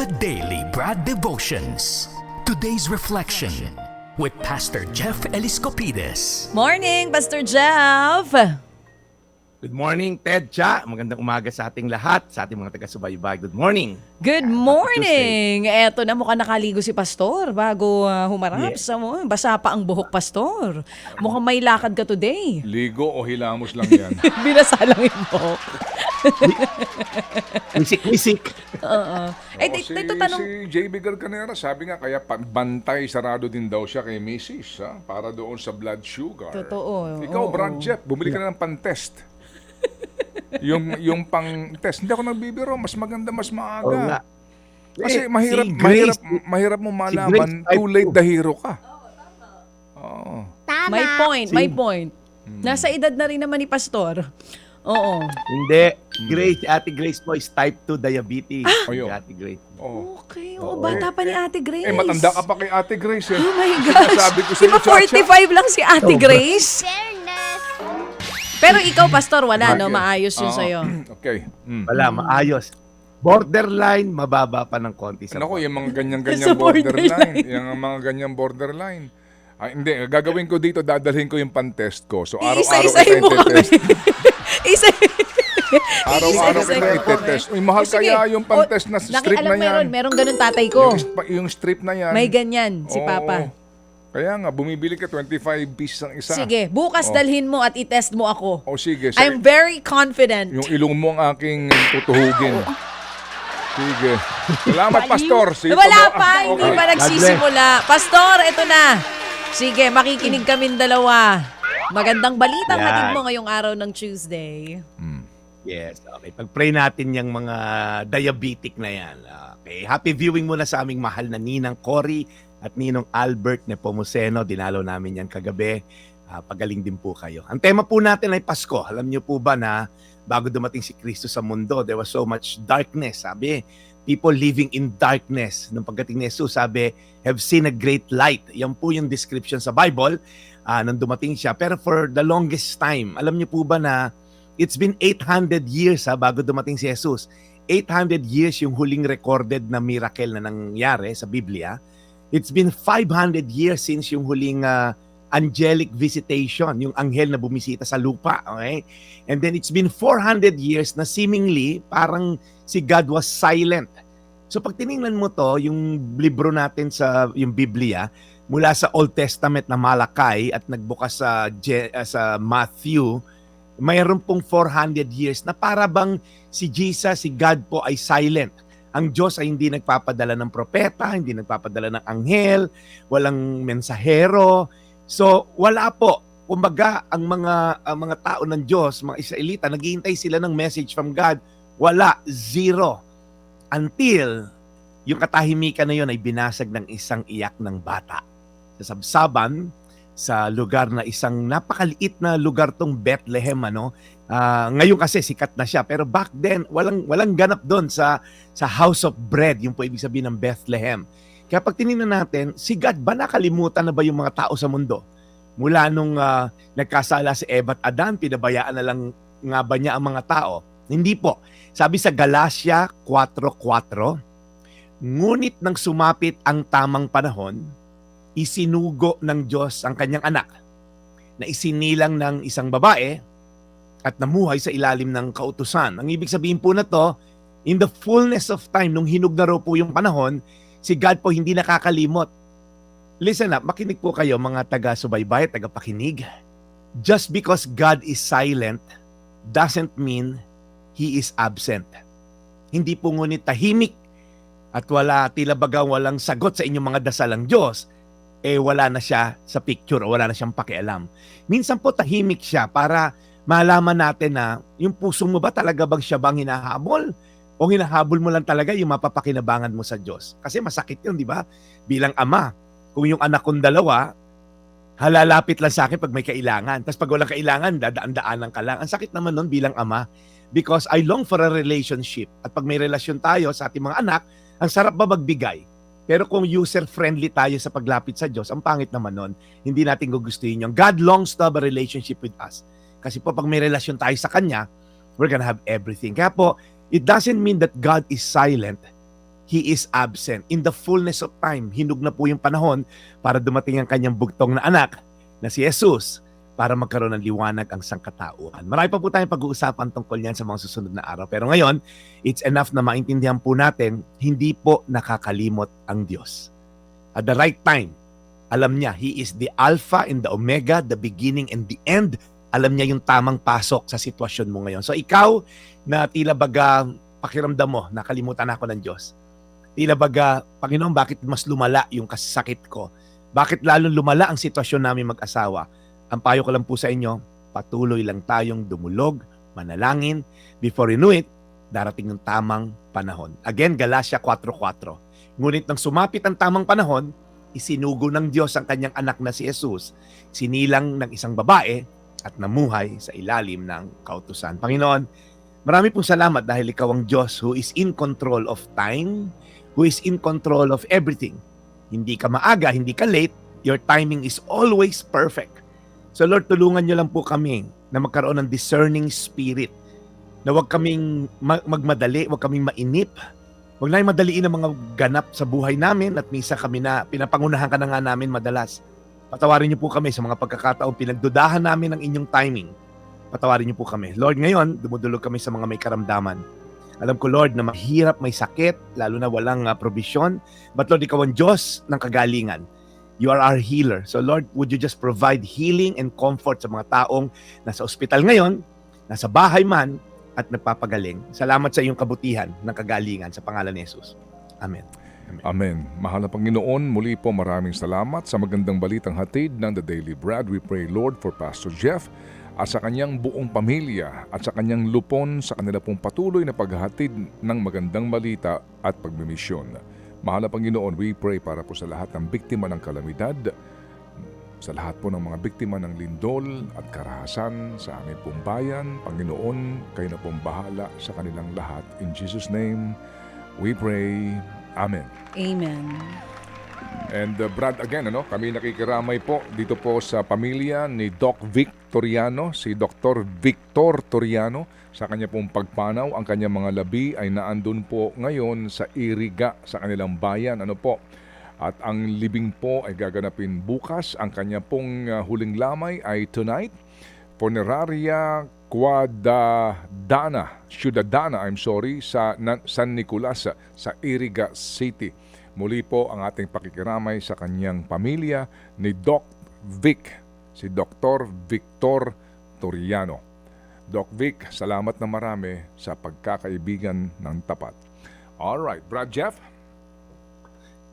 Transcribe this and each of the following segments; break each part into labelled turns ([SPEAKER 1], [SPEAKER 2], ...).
[SPEAKER 1] the Daily Brad Devotions. Today's reflection with Pastor Jeff Eliscopides.
[SPEAKER 2] Morning, Pastor Jeff!
[SPEAKER 3] Good morning, Ted Cha. Magandang umaga sa ating lahat, sa ating mga taga-subaybay. Good morning.
[SPEAKER 2] Good morning! Eto na, mukhang nakaligo si Pastor bago humarap sa mo. Basa pa ang buhok, Pastor. Mukhang may lakad ka today.
[SPEAKER 4] Ligo o hilamos lang yan.
[SPEAKER 2] Binasa lang yung buhok.
[SPEAKER 3] Wisik-wisik.
[SPEAKER 2] Oo. Ito tanong...
[SPEAKER 4] Si JB Garcanera, sabi nga, kaya bantay sarado din daw siya kay Mrs. Para doon sa blood sugar.
[SPEAKER 2] Totoo.
[SPEAKER 4] Ikaw,
[SPEAKER 2] Oo.
[SPEAKER 4] Brad Jeff, bumili ka na ng pan-test. yung pang-test. Hindi ako nagbibiro, mas maganda, mas maaga.
[SPEAKER 3] Oo nga.
[SPEAKER 4] Kasi mahirap mo malaman,
[SPEAKER 3] Grace,
[SPEAKER 4] too late the hero ka. Oo.
[SPEAKER 2] May point. Nasa edad na rin naman ni Pastor. Oo.
[SPEAKER 3] Hindi. Ate Grace po is type 2 diabetes.
[SPEAKER 4] Ayun.
[SPEAKER 3] Ate Grace.
[SPEAKER 4] Oh.
[SPEAKER 2] Okay. Oo, bata pa ni Ate Grace.
[SPEAKER 4] Matanda ka pa kay Ate Grace eh.
[SPEAKER 2] Oh my gosh.
[SPEAKER 4] Sabi ko
[SPEAKER 2] Di ba
[SPEAKER 4] sa'yo, Chacha.
[SPEAKER 2] 45 lang si Ate Grace? Pero ikaw, Pastor, wala, no? Maayos yun sa'yo.
[SPEAKER 4] Okay.
[SPEAKER 3] Wala, maayos. Borderline, mababa pa ng konti sa
[SPEAKER 4] Ako, yung mga
[SPEAKER 2] Sa
[SPEAKER 4] ganyan-ganyan
[SPEAKER 2] borderline.
[SPEAKER 4] borderline. Yung mga ganyan borderline. Hindi, gagawin ko dito, dadalhin ko yung pan-test ko. So, araw-araw
[SPEAKER 2] Isa-isahin mo
[SPEAKER 4] kita
[SPEAKER 2] kami.
[SPEAKER 4] itetest. Araw-araw
[SPEAKER 2] Isa-isahin
[SPEAKER 4] kita
[SPEAKER 2] mo
[SPEAKER 4] itetest.
[SPEAKER 2] kami.
[SPEAKER 4] Uy, mahal
[SPEAKER 2] Sige.
[SPEAKER 4] kaya yung pan-test na strip na yan.
[SPEAKER 2] Meron ganun tatay ko.
[SPEAKER 4] Yung strip na yan.
[SPEAKER 2] May ganyan, si
[SPEAKER 4] Oo.
[SPEAKER 2] Papa.
[SPEAKER 4] Kaya nga, bumibili ka 25 pieces ang isa.
[SPEAKER 2] Sige, bukas dalhin mo at itest mo ako.
[SPEAKER 4] O sige.
[SPEAKER 2] I'm very confident.
[SPEAKER 4] Yung ilong mo ang aking tutuhugin. Sige. Salamat, Pastor.
[SPEAKER 2] Wala pa, hindi
[SPEAKER 4] Okay.
[SPEAKER 2] pa nagsisimula. Pastor, ito na. Sige, makikinig kaming dalawa. Magandang balitang
[SPEAKER 3] Yan.
[SPEAKER 2] hatid mo ngayong araw ng Tuesday.
[SPEAKER 3] Yes, okay. Pag-pray natin yung mga diabetic na yan. Okay. Happy viewing muna sa aming mahal na Ninang Cory at Ninong Albert Nepomuceno. Dinalo namin yan kagabi. Pagaling din po kayo. Ang tema po natin ay Pasko. Alam niyo po ba na bago dumating si Kristo sa mundo, there was so much darkness. Sabi, people living in darkness. Nung pagdating ni Jesus, sabi, have seen a great light. Yan po yung description sa Bible nung dumating siya. Pero for the longest time, alam niyo po ba na it's been 800 years bago dumating si Jesus. 800 years yung huling recorded na miracle na nangyari sa Biblia. It's been 500 years since yung huling angelic visitation, yung anghel na bumisita sa lupa. Okay? And then it's been 400 years na seemingly parang si God was silent. So pag tiningnan mo to, yung libro natin sa yung Biblia, mula sa Old Testament na Malakay at nagbukas sa Matthew, mayroon pong 400 years na para bang si Jesus, si God po ay silent. Ang Diyos ay hindi nagpapadala ng propeta, hindi nagpapadala ng anghel, walang mensahero. So wala po. Kumbaga ang mga tao ng Diyos, mga Israelita, naghihintay sila ng message from God. Wala, zero. Until yung katahimikan na yun ay binasag ng isang iyak ng bata. Sa Sabsaban, sa lugar na isang napakaliit na lugar tong Bethlehem, ngayon kasi sikat na siya, pero back then walang ganap doon sa House of Bread, yung po ibig sabihin ng Bethlehem. Kaya pag tinignan natin, si God ba nakalimutan na ba yung mga tao sa mundo? Mula nung nagkasala si Eva at Adan, pinabayaan na lang nga ba niya ang mga tao? Hindi po. Sabi sa Galatia 4:4, ngunit nang sumapit ang tamang panahon, isinugo ng Diyos ang kanyang anak na isinilang ng isang babae at namuhay sa ilalim ng kautusan. Ang ibig sabihin po na to, in the fullness of time, nung hinug na raw po yung panahon, si God po hindi nakakalimot. Listen up, makinig po kayo mga taga-subaybay, taga-pakinig. Just because God is silent doesn't mean He is absent. Hindi po ngunit tahimik at tila baga walang sagot sa inyong mga dasalang Diyos, wala na siya sa picture o wala na siyang pakialam. Minsan po tahimik siya para malaman natin na yung puso mo ba talaga bang siya bang hinahabol? O hinahabol mo lang talaga yung mapapakinabangan mo sa Diyos? Kasi masakit yun, di ba? Bilang ama, kung yung anak kong dalawa, halalapit lang sa akin pag may kailangan. Tapos pag walang kailangan, dadaan-daanan ka lang. Ang sakit naman nun bilang ama because I long for a relationship. At pag may relasyon tayo sa ating mga anak, ang sarap ba magbigay? Pero kung user-friendly tayo sa paglapit sa Diyos, ang pangit naman nun. Hindi natin gugustuhin yung God longs to have a relationship with us. Kasi po pag may relasyon tayo sa Kanya, we're gonna have everything. Kaya po, it doesn't mean that God is silent. He is absent. In the fullness of time, hinug na po yung panahon para dumating ang kanyang bugtong na anak na si Jesus para magkaroon ng liwanag ang sangkatauhan. Marami pa po tayong pag-uusapan tungkol yan sa mga susunod na araw. Pero ngayon, it's enough na maintindihan po natin, hindi po nakakalimot ang Diyos. At the right time, alam niya, He is the Alpha and the Omega, the beginning and the end. Alam niya yung tamang pasok sa sitwasyon mo ngayon. So ikaw na tila baga pakiramdam mo, nakalimutan ako ng Diyos. Tila baga, Panginoon, bakit mas lumala yung kasakit ko? Bakit lalong lumala ang sitwasyon namin mag-asawa? Ang payo ko lang po sa inyo, patuloy lang tayong dumulog, manalangin. Before you know it, darating yung tamang panahon. Again, Galatia 4:4. Ngunit nang sumapit ang tamang panahon, isinugo ng Diyos ang kanyang anak na si Jesus, sinilang ng isang babae at namuhay sa ilalim ng kautusan. Panginoon, marami pong salamat dahil ikaw ang Diyos who is in control of time, who is in control of everything. Hindi ka maaga, hindi ka late, your timing is always perfect. So Lord, tulungan niyo lang po kami na magkaroon ng discerning spirit, na huwag kaming magmadali, huwag kaming mainip, huwag na madaliin ang mga ganap sa buhay namin at minsan kami na pinapangunahan ka na nga namin madalas. Patawarin niyo po kami sa mga pagkakataong pinagdudahan namin ng inyong timing. Patawarin niyo po kami. Lord, ngayon, dumudulog kami sa mga may karamdaman. Alam ko, Lord, na mahirap, may sakit, lalo na walang probisyon. But Lord, ikaw ang Diyos ng kagalingan. You are our healer. So Lord, would you just provide healing and comfort sa mga taong nasa ospital ngayon, nasa bahay man, at nagpapagaling. Salamat sa iyong kabutihan ng kagalingan sa pangalan ni Jesus. Amen.
[SPEAKER 4] Amen. Mahal na Panginoon, muli po maraming salamat sa magandang balitang hatid ng The Daily Bread. We pray, Lord, for Pastor Jeff at sa kanyang buong pamilya at sa kanyang lupon sa kanila pong patuloy na paghahatid ng magandang balita at pagmimisyon. Mahal na Panginoon, we pray para po sa lahat ng biktima ng kalamidad, sa lahat po ng mga biktima ng lindol at karahasan sa aming pong bayan. Panginoon, kayo na pong bahala sa kanilang lahat. In Jesus' name, we pray. Amen.
[SPEAKER 2] Amen.
[SPEAKER 4] And Brad, again, kami nakikiramay po dito po sa pamilya ni Doc Vic Toriano, si Dr. Victor Toriano. Sa kanya pong pagpanaw, ang kanyang mga labi ay naandun po ngayon sa Iriga, sa kanilang bayan. At ang libing po ay gaganapin bukas. Ang kanya pong huling lamay ay tonight. Funeraria Ciudadana, sa San Nicolas sa Iriga City. Muli po ang ating pakikiramay sa kanyang pamilya ni Doc Vic, si Dr. Victor Toriano. Doc Vic, salamat na marami sa pagkakaibigan ng tapat. Alright, Brad Jeff?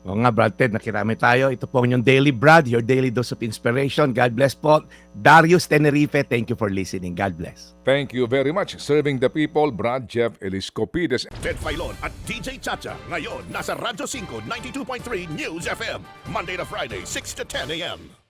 [SPEAKER 3] O nga, Brad Ted, nakirami tayo. Ito po ang inyong Daily Brad, your daily dose of inspiration. God bless po. Darius Tenerife, thank you for listening. God bless.
[SPEAKER 4] Thank you very much. Serving the people, Brad Jeff Eliscopides.
[SPEAKER 5] Ted Filon at DJ Chacha. Ngayon, nasa Radyo 5, 92.3 News FM. Monday to Friday, 6 to 10 a.m.